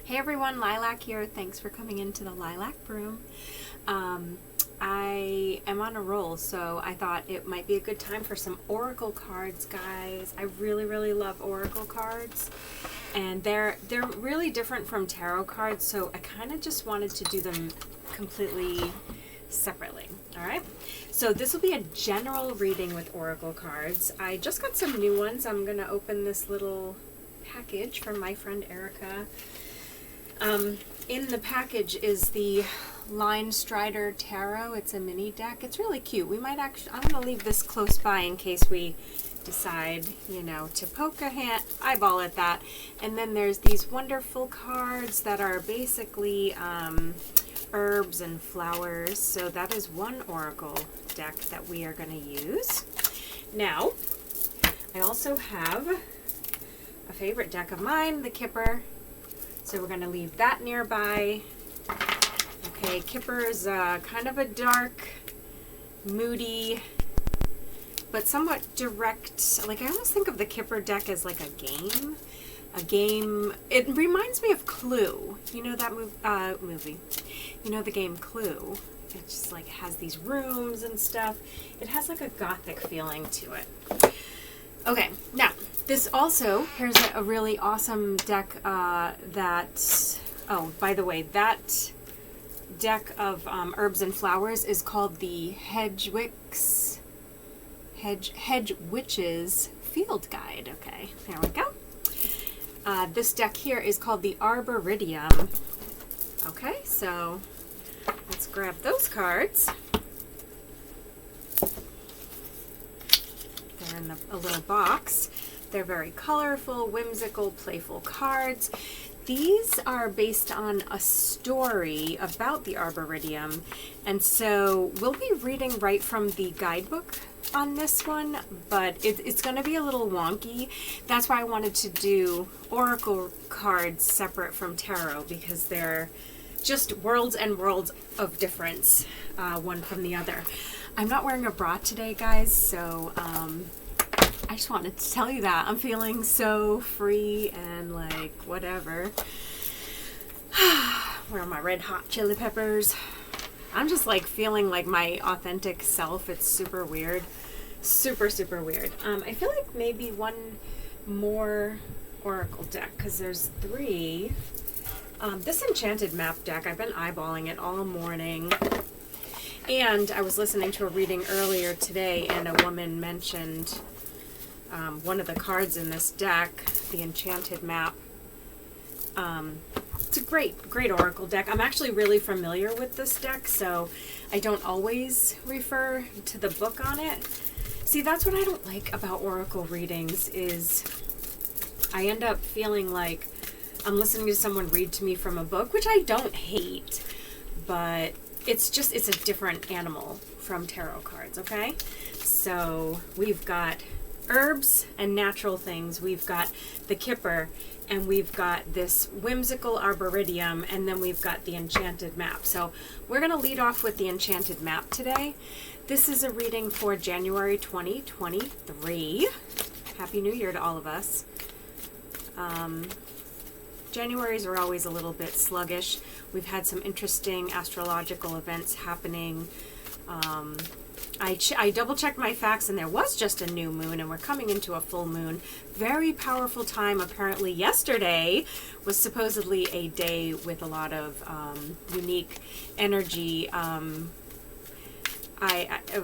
Hey everyone, Lilac here. Thanks for coming into the Lilac Room. I am on a roll, so I thought it might be a good time for some Oracle cards, guys. I really love Oracle cards, and they're really different from tarot cards, so I kind of just wanted to do them completely separately. All right, so this will be a general reading with Oracle cards. I just got some new ones. I'm gonna open this little package from my friend Erica. In the package is the Line Strider Tarot. It's a mini deck. It's really cute. We might actually, I'm going to leave this close by in case we decide, to poke a eyeball at that. And then there's these wonderful cards that are basically herbs and flowers. So that is one Oracle deck that we are going to use. Now, I also have a favorite deck of mine, the Kipper. So we're going to leave that nearby. Okay, Kipper is kind of a dark, moody, but somewhat direct. Like, I almost think of the Kipper deck as like a game. It reminds me of Clue. You know that movie? You know the game Clue? It just like has these rooms and stuff. It has like a gothic feeling to it. Okay, now, this also, here's a really awesome deck oh, by the way, that deck of herbs and flowers is called the Hedge Witches Field Guide. Okay, there we go. This deck here is called the Arboretum. Okay, so let's grab those cards. They're in a little box. They're very colorful, whimsical, playful cards. These are based on a story about the Arboretum, and so we'll be reading right from the guidebook on this one, but it's going to be a little wonky. That's why I wanted to do Oracle cards separate from tarot, because they're just worlds and worlds of difference, one from the other. I'm not wearing a bra today, guys, so I just wanted to tell you that. I'm feeling so free and like whatever. Where are my red hot chili peppers? I'm just like feeling like my authentic self. It's super weird. Super weird. I feel like maybe one more Oracle deck, because there's three. This Enchanted Map deck, I've been eyeballing it all morning. And I was listening to a reading earlier today, and a woman mentioned one of the cards in this deck, the Enchanted Map. It's a great Oracle deck. I'm actually really familiar with this deck, so I don't always refer to the book on it. See, that's what I don't like about Oracle readings, is I end up feeling like I'm listening to someone read to me from a book, which I don't hate, but it's a different animal from tarot cards, okay? So we've got herbs and natural things. We've got the Kipper, and we've got this whimsical Arboretum, and then we've got the Enchanted Map. So we're going to lead off with the Enchanted Map today. This is a reading for January 2023. Happy New Year to all of us. Januaries are always a little bit sluggish. We've had some interesting astrological events happening. I double-checked my facts, and there was just a new moon, and we're coming into a full moon. Very powerful time. Apparently yesterday was supposedly a day with a lot of unique energy.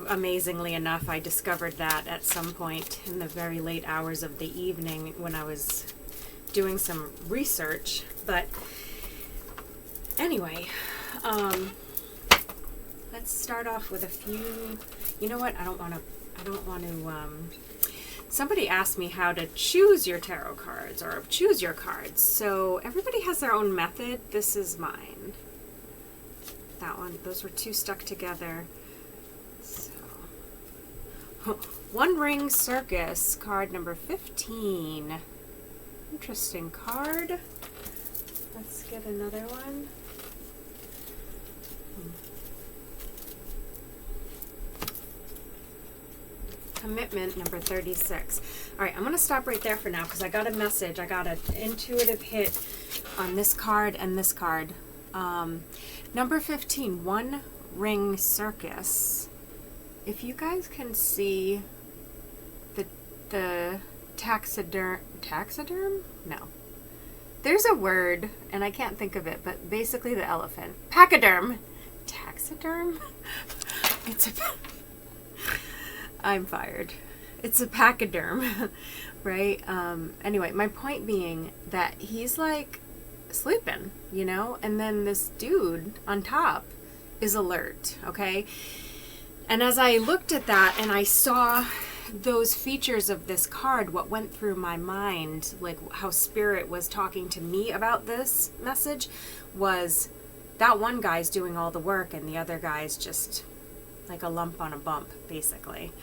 Amazingly enough, I discovered that at some point in the very late hours of the evening when I was doing some research. But anyway, let's start off with a few. You know what? I don't want to. Somebody asked me how to choose your tarot cards or choose your cards. So everybody has their own method. This is mine. That one. Those were two stuck together. So, One Ring Circus, card number 15. Interesting card. Let's get another one. commitment number 36. All right, I'm going to stop right there for now because I got a message. I got an intuitive hit on this card and this card. Number 15, One Ring Circus. If you guys can see the taxiderm? No. There's a word, and I can't think of it, but basically the elephant. Pachyderm. Taxiderm? I'm fired. It's a pachyderm, right? Anyway, my point being that he's like sleeping, you know? And then this dude on top is alert, okay? And as I looked at that and I saw those features of this card, what went through my mind, like how Spirit was talking to me about this message, was that one guy's doing all the work and the other guy's just like a lump on a bump, basically.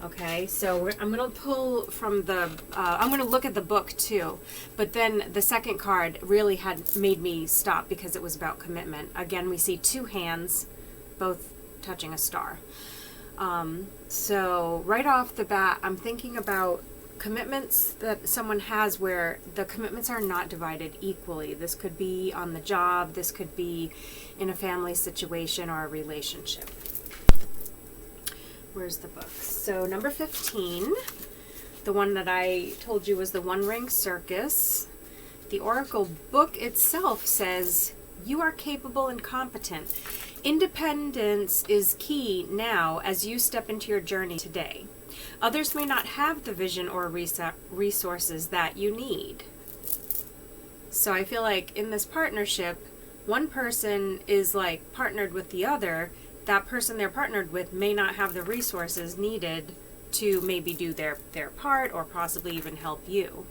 Okay, so I'm going to pull from the, I'm going to look at the book too, but then the second card really had made me stop because it was about commitment. Again, we see two hands, both touching a star. So right off the bat, I'm thinking about commitments that someone has where the commitments are not divided equally. This could be on the job, this could be in a family situation or a relationship. Where's the book? So number 15, the one that I told you was the One Ring Circus. The Oracle book itself says, you are capable and competent. Independence is key now as you step into your journey today. Others may not have the vision or resources that you need. So I feel like in this partnership, one person is like partnered with the other. That person they're partnered with may not have the resources needed to maybe do their part or possibly even help you.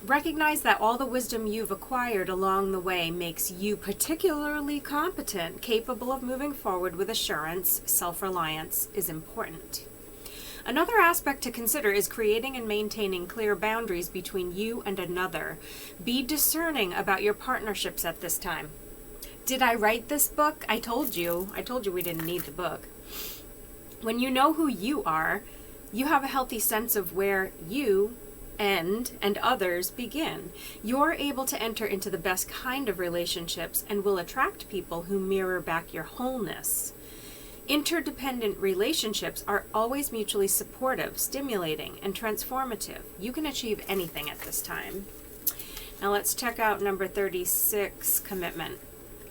Recognize that all the wisdom you've acquired along the way makes you particularly competent, capable of moving forward with assurance. Self-reliance is important. Another aspect to consider is creating and maintaining clear boundaries between you and another. Be discerning about your partnerships at this time. Did I write this book? I told you we didn't need the book. When you know who you are, you have a healthy sense of where you end and others begin. You're able to enter into the best kind of relationships and will attract people who mirror back your wholeness. Interdependent relationships are always mutually supportive, stimulating, and transformative. You can achieve anything at this time. Now let's check out number 36, commitment.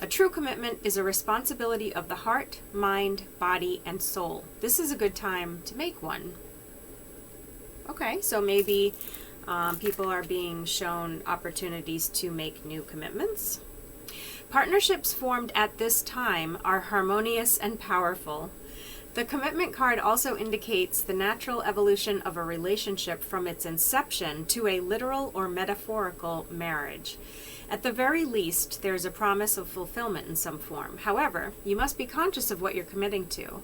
A true commitment is a responsibility of the heart, mind, body, and soul. This is a good time to make one. Okay, so maybe people are being shown opportunities to make new commitments. Partnerships formed at this time are harmonious and powerful. The commitment card also indicates the natural evolution of a relationship from its inception to a literal or metaphorical marriage. At the very least, there is a promise of fulfillment in some form. However, you must be conscious of what you're committing to.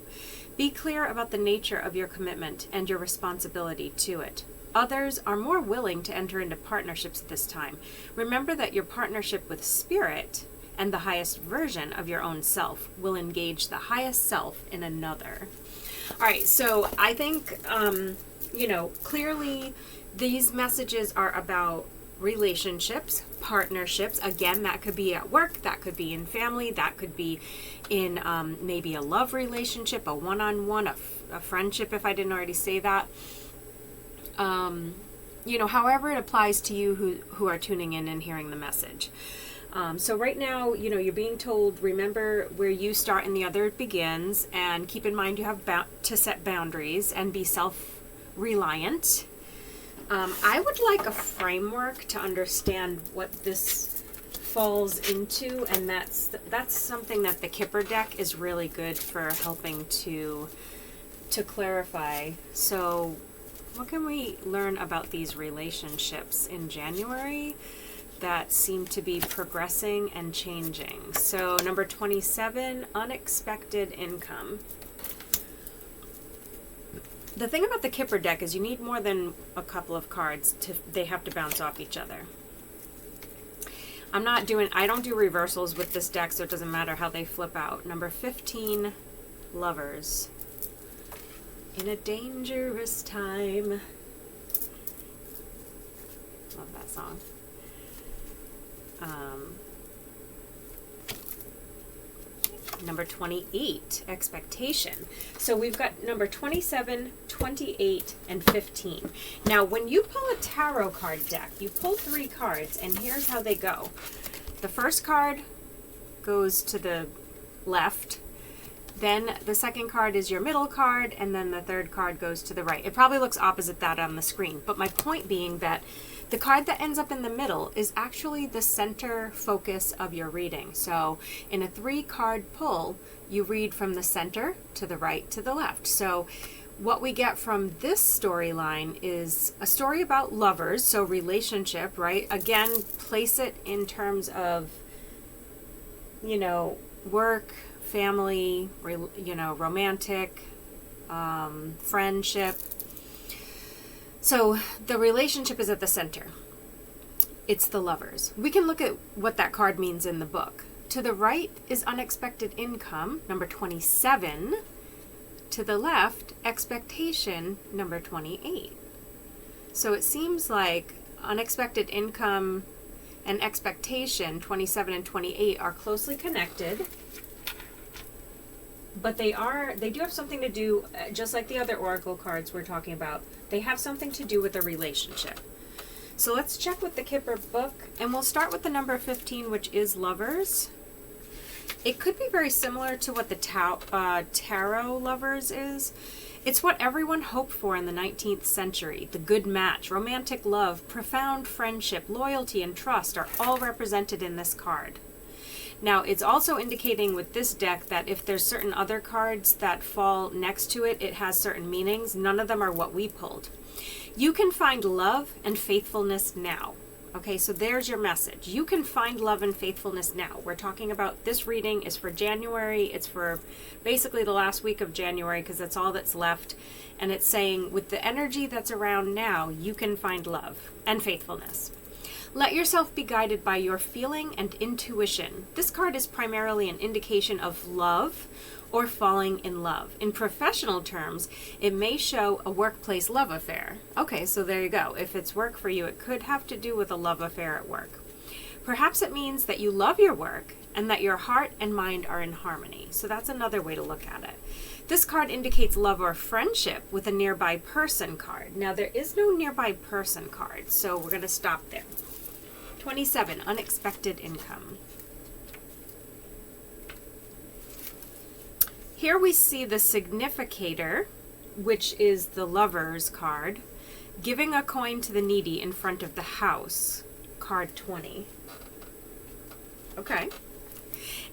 Be clear about the nature of your commitment and your responsibility to it. Others are more willing to enter into partnerships at this time. Remember that your partnership with Spirit and the highest version of your own self will engage the highest self in another. All right, so I think, clearly these messages are about relationships, partnerships. Again, that could be at work, that could be in family, that could be in maybe a love relationship, a one-on-one, a friendship, if I didn't already say that. However it applies to you who are tuning in and hearing the message. So right now, you're being told, remember where you start and the other begins, and keep in mind you have to set boundaries and be self-reliant. I would like a framework to understand what this falls into, and that's something that the Kipper deck is really good for helping to clarify. So what can we learn about these relationships in January that seem to be progressing and changing? So number 27, unexpected income. The thing about the Kipper deck is you need more than a couple of cards they have to bounce off each other. I don't do reversals with this deck, so it doesn't matter how they flip out. Number 15, Lovers. In a dangerous time. Love that song. Number 28, expectation. So we've got number 27, 28, and 15. Now, when you pull a tarot card deck, you pull 3 cards, and here's how they go. The first card goes to the left, then the second card is your middle card, and then the third card goes to the right. It probably looks opposite that on the screen, but my point being that the card that ends up in the middle is actually the center focus of your reading. So in a 3-card pull, you read from the center to the right to the left. So what we get from this storyline is a story about lovers, so relationship, right? Again, place it in terms of, you know, work, family, you know, romantic, friendship. So the relationship is at the center. It's the lovers. We can look at what that card means in the book. To the right is unexpected income, number 27. To the left, expectation, number 28. So it seems like unexpected income and expectation, 27 and 28, are closely connected. But they do have something to do, just like the other oracle cards we're talking about, they have something to do with a relationship. So let's check with the Kipper book, and we'll start with the number 15, which is lovers. It could be very similar to what the tarot lovers is. It's what everyone hoped for in the 19th century. The good match, romantic love, profound friendship, loyalty, and trust are all represented in this card. Now, it's also indicating with this deck that if there's certain other cards that fall next to it, it has certain meanings. None of them are what we pulled. You can find love and faithfulness now. Okay, so there's your message. You can find love and faithfulness now. We're talking about this reading is for January. It's for basically the last week of January because that's all that's left. And it's saying with the energy that's around now, you can find love and faithfulness. Let yourself be guided by your feeling and intuition. This card is primarily an indication of love or falling in love. In professional terms, it may show a workplace love affair. Okay, so there you go. If it's work for you, it could have to do with a love affair at work. Perhaps it means that you love your work and that your heart and mind are in harmony. So that's another way to look at it. This card indicates love or friendship with a nearby person card. Now, there is no nearby person card, so we're going to stop there. 27, unexpected income. Here we see the significator, which is the Lovers card, giving a coin to the needy in front of the house, card 20. Okay.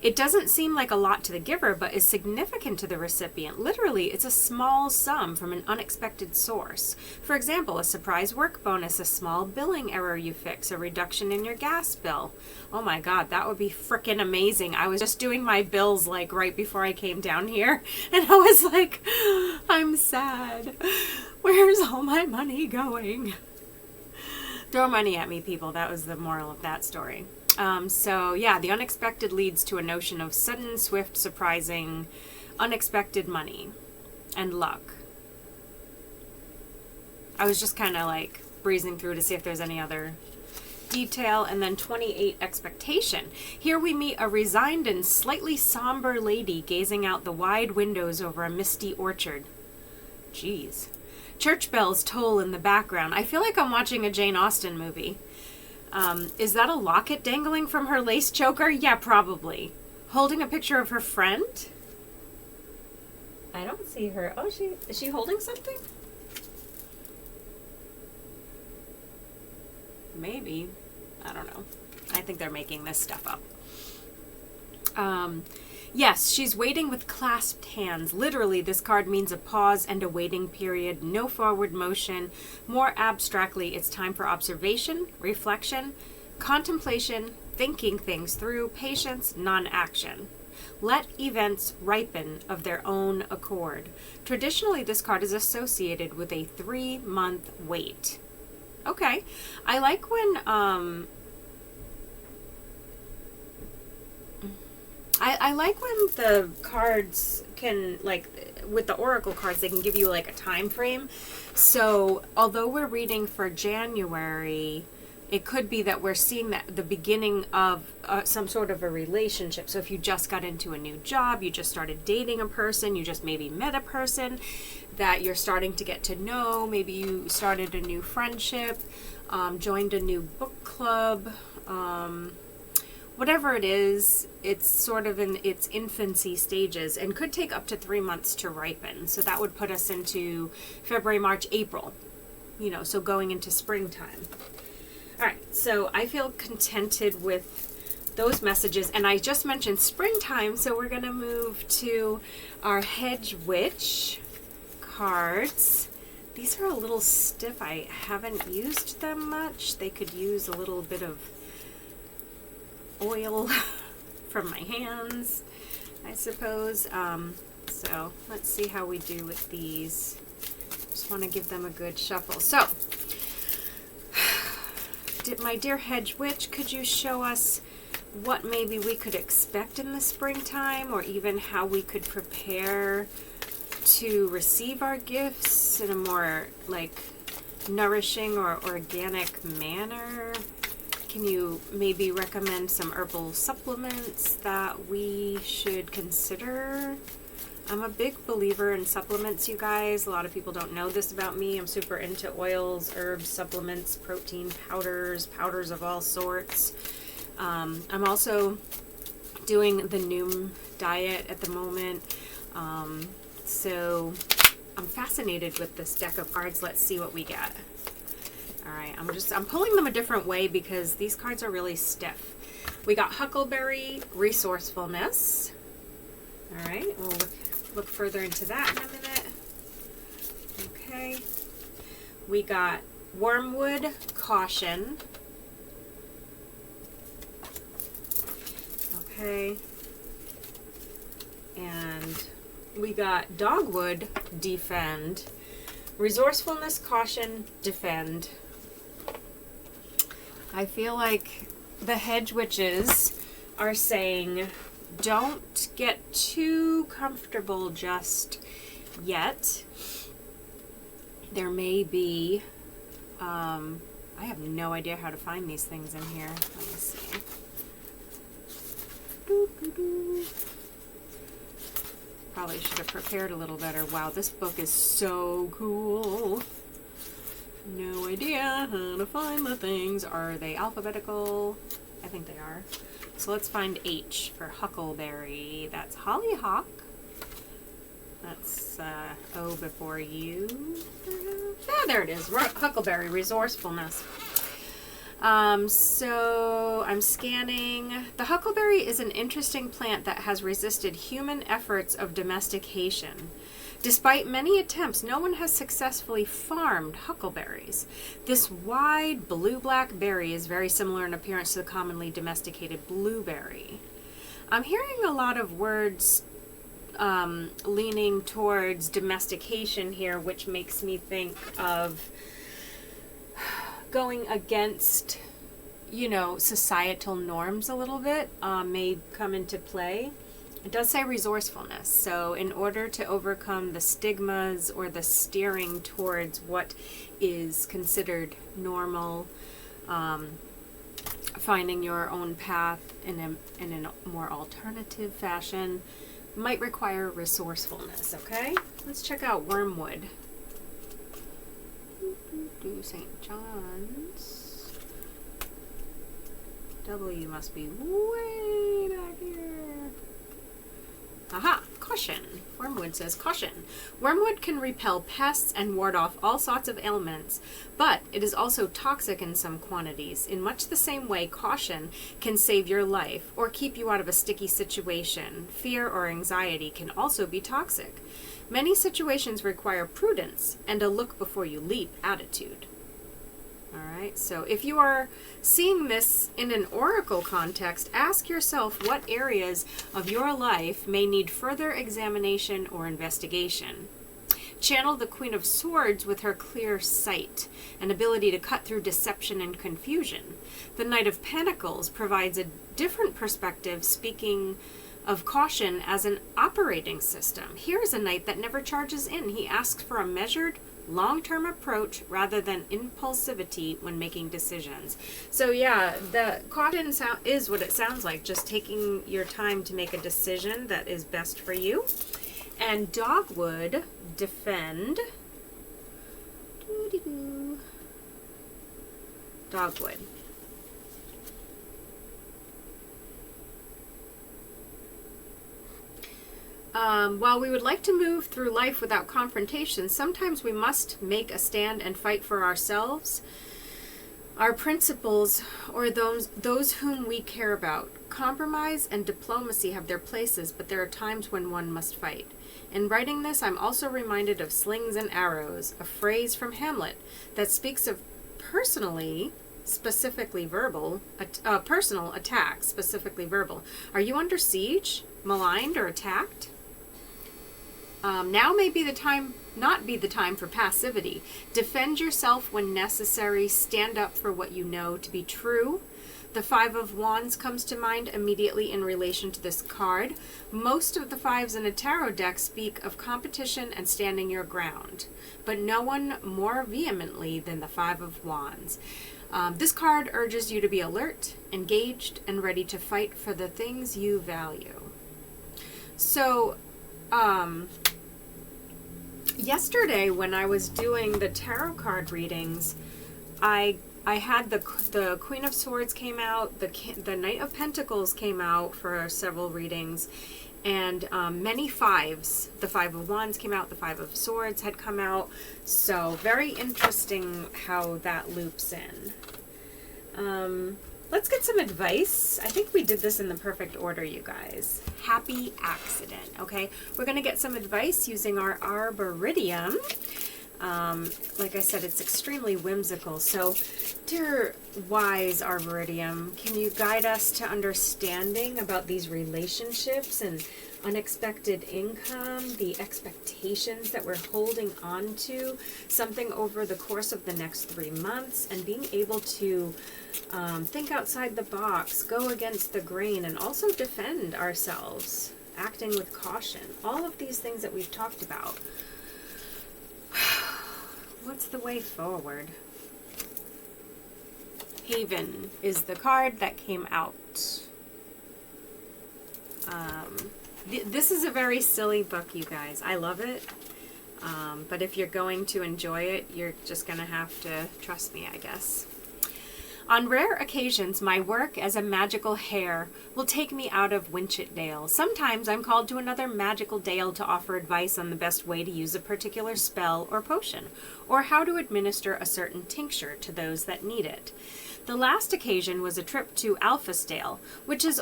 It doesn't seem like a lot to the giver, but is significant to the recipient. Literally, it's a small sum from an unexpected source. For example, a surprise work bonus, a small billing error you fix, a reduction in your gas bill. Oh my God, that would be freaking amazing. I was just doing my bills like right before I came down here, and I was like, I'm sad. Where's all my money going? Throw money at me, people. That was the moral of that story. So yeah, the unexpected leads to a notion of sudden, swift, surprising, unexpected money and luck. I was just kind of like breezing through to see if there's any other detail. And then 28, expectation. Here we meet a resigned and slightly somber lady gazing out the wide windows over a misty orchard. Jeez. Church bells toll in the background. I feel like I'm watching a Jane Austen movie. Is that a locket dangling from her lace choker? Yeah, probably. Holding a picture of her friend? I don't see her. Oh, is she holding something? Maybe. I don't know. I think they're making this stuff up. Yes, she's waiting with clasped hands. Literally, this card means a pause and a waiting period, no forward motion. More abstractly, it's time for observation, reflection, contemplation, thinking things through, patience, non-action. Let events ripen of their own accord. Traditionally, this card is associated with a 3-month wait. Okay, I like when I like when the cards can, like, with the oracle cards, they can give you like a time frame. So although we're reading for January, it could be that we're seeing that the beginning of some sort of a relationship. So if you just got into a new job, you just started dating a person, you just maybe met a person that you're starting to get to know, maybe you started a new friendship, joined a new book club, whatever it is, it's sort of in its infancy stages and could take up to 3 months to ripen. So that would put us into February, March, April, you know, so going into springtime. All right, so I feel contented with those messages. And I just mentioned springtime, so we're going to move to our Hedge Witch cards. These are a little stiff. I haven't used them much. They could use a little bit of oil from my hands, I suppose. So let's see how we do with these. Just want to give them a good shuffle. So, my dear Hedge Witch, could you show us what maybe we could expect in the springtime, or even how we could prepare to receive our gifts in a more like nourishing or organic manner? Can you maybe recommend some herbal supplements that we should consider? I'm a big believer in supplements, you guys. A lot of people don't know this about me. I'm super into oils, herbs, supplements, protein powders, powders of all sorts. I'm also doing the Noom diet at the moment. So I'm fascinated with this deck of cards. Let's see what we get. All right, I'm pulling them a different way because these cards are really stiff. We got Huckleberry Resourcefulness. All right, we'll look further into that in a minute. Okay. We got Wormwood Caution. Okay. And we got Dogwood Defend. Resourcefulness, Caution, Defend. I feel like the Hedge Witches are saying, don't get too comfortable just yet. There may be, I have no idea how to find these things in here. Let me see. Probably should have prepared a little better. Wow, this book is so cool. No idea how to find the things. Are they alphabetical? I think they are. So let's find H for Huckleberry. That's Hollyhock. That's O before U. Ah, there it is. Huckleberry Resourcefulness. So I'm scanning. The huckleberry is an interesting plant that has resisted human efforts of domestication. Despite many attempts, no one has successfully farmed huckleberries. This wide blue-black berry is very similar in appearance to the commonly domesticated blueberry. I'm hearing a lot of words leaning towards domestication here, which makes me think of going against, you know, societal norms a little bit may come into play. It does say resourcefulness, so in order to overcome the stigmas or the steering towards what is considered normal, finding your own path in a more alternative fashion might require resourcefulness, okay? Let's check out Wormwood. St. John's. W must be way back here. Aha! Caution. Wormwood says caution. Wormwood can repel pests and ward off all sorts of ailments, but it is also toxic in some quantities. In much the same way, caution can save your life or keep you out of a sticky situation. Fear or anxiety can also be toxic. Many situations require prudence and a look before you leap attitude. Alright, so if you are seeing this in an oracle context, ask yourself what areas of your life may need further examination or investigation. Channel the Queen of Swords with her clear sight and ability to cut through deception and confusion. The Knight of Pentacles provides a different perspective, speaking of caution as an operating system. Here is a knight that never charges in. He asks for a measured, long-term approach rather than impulsivity when making decisions. So yeah, the caution is what it sounds like, just taking your time to make a decision that is best for you. And Dogwood, defend. Dogwood. While we would like to move through life without confrontation, sometimes we must make a stand and fight for ourselves, our principles, or those whom we care about. Compromise and diplomacy have their places, but there are times when one must fight. In writing this, I'm also reminded of slings and arrows, a phrase from Hamlet that speaks of personal attack, specifically verbal. Are you under siege, maligned, or attacked? Now may be the time, not be the time for passivity. Defend yourself when necessary. Stand up for what you know to be true. The Five of Wands comes to mind immediately in relation to this card. Most of the fives in a tarot deck speak of competition and standing your ground, but no one more vehemently than the Five of Wands. This card urges you to be alert, engaged, and ready to fight for the things you value. So, yesterday when I was doing the tarot card readings, I had the Queen of Swords came out, the Knight of Pentacles came out for several readings, and many fives. The Five of Wands came out, the Five of Swords had come out, so very interesting how that loops in. Let's get some advice. I think we did this in the perfect order, you guys. Happy accident, okay? We're going to get some advice using our Arboretum. Like I said, it's extremely whimsical. So, dear wise Arboretum, can you guide us to understanding about these relationships and unexpected income, the expectations that we're holding on to, something over the course of the next 3 months, and being able to think outside the box, go against the grain, and also defend ourselves, acting with caution. All of these things that we've talked about. What's the way forward? Haven is the card that came out. This is a very silly book, you guys. I love it. But if you're going to enjoy it, you're just going to have to trust me, I guess. On rare occasions, my work as a magical hare will take me out of Winchett Dale. Sometimes I'm called to another magical dale to offer advice on the best way to use a particular spell or potion, or how to administer a certain tincture to those that need it. The last occasion was a trip to Alphasdale, which is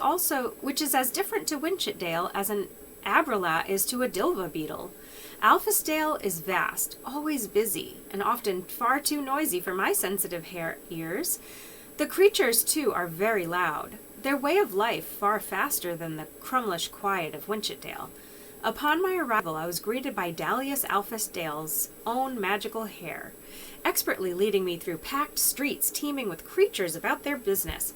as different to Winchett Dale as an abrela is to a dilva beetle. Alphasdale is vast, always busy, and often far too noisy for my sensitive ears. The creatures, too, are very loud, their way of life far faster than the crumlish quiet of Winchett Dale. Upon my arrival, I was greeted by Dalius Alphasdale's own magical hare, expertly leading me through packed streets teeming with creatures about their business.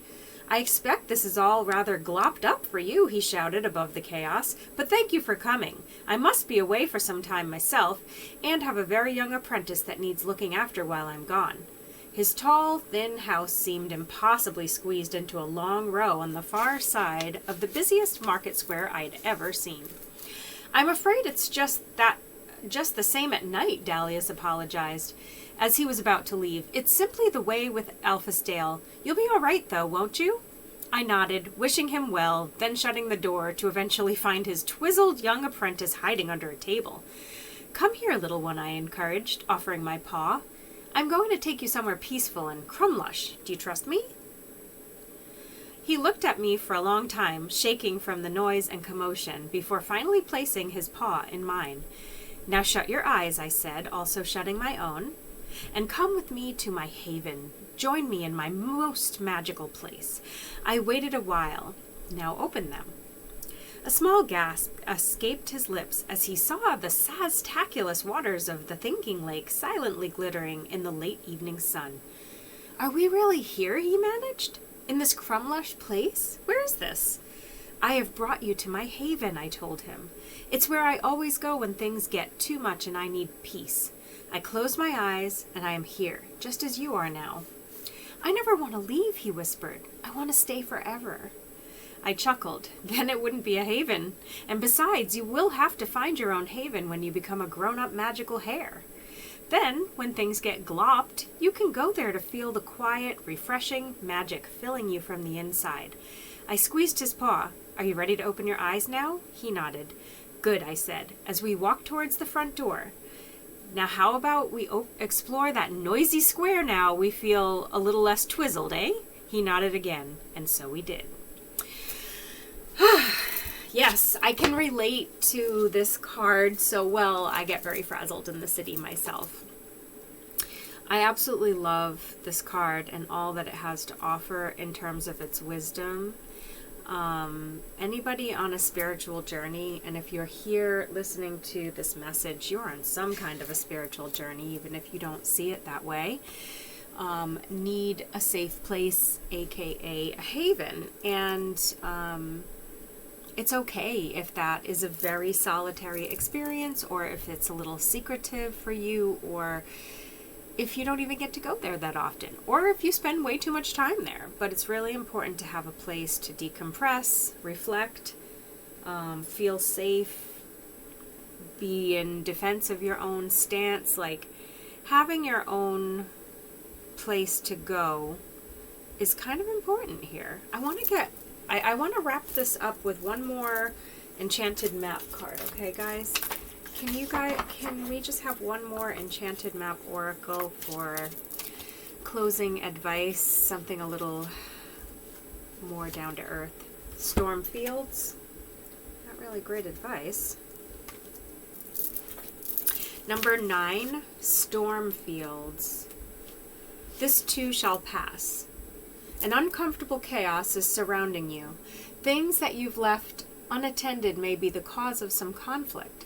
I expect this is all rather glopped up for you, he shouted above the chaos, but thank you for coming. I must be away for some time myself, and have a very young apprentice that needs looking after while I'm gone. His tall, thin house seemed impossibly squeezed into a long row on the far side of the busiest market square I'd ever seen. I'm afraid it's just the same at night, Dalius apologized, as he was about to leave. It's simply the way with Alphasdale. You'll be all right, though, won't you? I nodded, wishing him well, then shutting the door to eventually find his twizzled young apprentice hiding under a table. Come here, little one, I encouraged, offering my paw. I'm going to take you somewhere peaceful and crumlush. Do you trust me? He looked at me for a long time, shaking from the noise and commotion, before finally placing his paw in mine. Now shut your eyes, I said, also shutting my own, and come with me to my haven. Join me in my most magical place. I waited a while. Now open them. A small gasp escaped his lips as he saw the sastaculous waters of the Thinking Lake silently glittering in the late evening sun. Are we really here, he managed? In this crumlush place? Where is this? I have brought you to my haven, I told him. It's where I always go when things get too much and I need peace. I close my eyes and I am here, just as you are now. I never want to leave, he whispered. I want to stay forever. I chuckled. Then it wouldn't be a haven. And besides, you will have to find your own haven when you become a grown-up magical hare. Then, when things get glopped, you can go there to feel the quiet, refreshing magic filling you from the inside. I squeezed his paw. Are you ready to open your eyes now? He nodded. Good, I said, as we walked towards the front door. Now how about we explore that noisy square now we feel a little less twizzled, eh? He nodded again, and so we did. Yes, I can relate to this card so well. I get very frazzled in the city myself. I absolutely love this card and all that it has to offer in terms of its wisdom. Anybody on a spiritual journey, and if you're here listening to this message, you're on some kind of a spiritual journey, even if you don't see it that way, need a safe place, aka a haven. And it's okay if that is a very solitary experience, or if it's a little secretive for you, or if you don't even get to go there that often, or if you spend way too much time there. But it's really important to have a place to decompress, reflect, feel safe, be in defense of your own stance. Like, having your own place to go is kind of important here. I want to wrap this up with one more enchanted map card, okay guys? Can we just have one more enchanted map oracle for closing advice, something a little more down to earth? Stormfields, not really great advice. Number 9, Stormfields. This too shall pass. An uncomfortable chaos is surrounding you. Things that you've left unattended may be the cause of some conflict.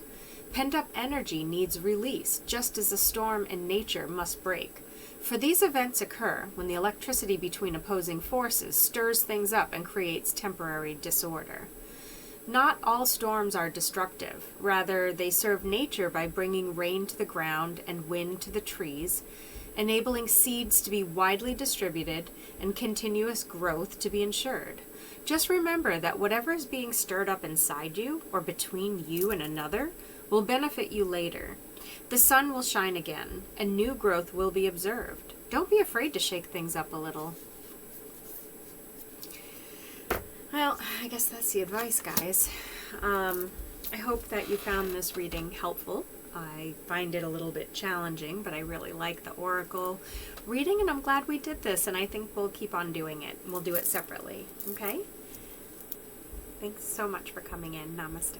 Pent-up energy needs release, just as a storm in nature must break. For these events occur when the electricity between opposing forces stirs things up and creates temporary disorder. Not all storms are destructive. Rather, they serve nature by bringing rain to the ground and wind to the trees, enabling seeds to be widely distributed and continuous growth to be ensured. Just remember that whatever is being stirred up inside you or between you and another will benefit you later. The sun will shine again, and new growth will be observed. Don't be afraid to shake things up a little. Well, I guess that's the advice, guys. I hope that you found this reading helpful. I find it a little bit challenging, but I really like the oracle reading, and I'm glad we did this, and I think we'll keep on doing it. We'll do it separately, okay? Thanks so much for coming in. Namaste.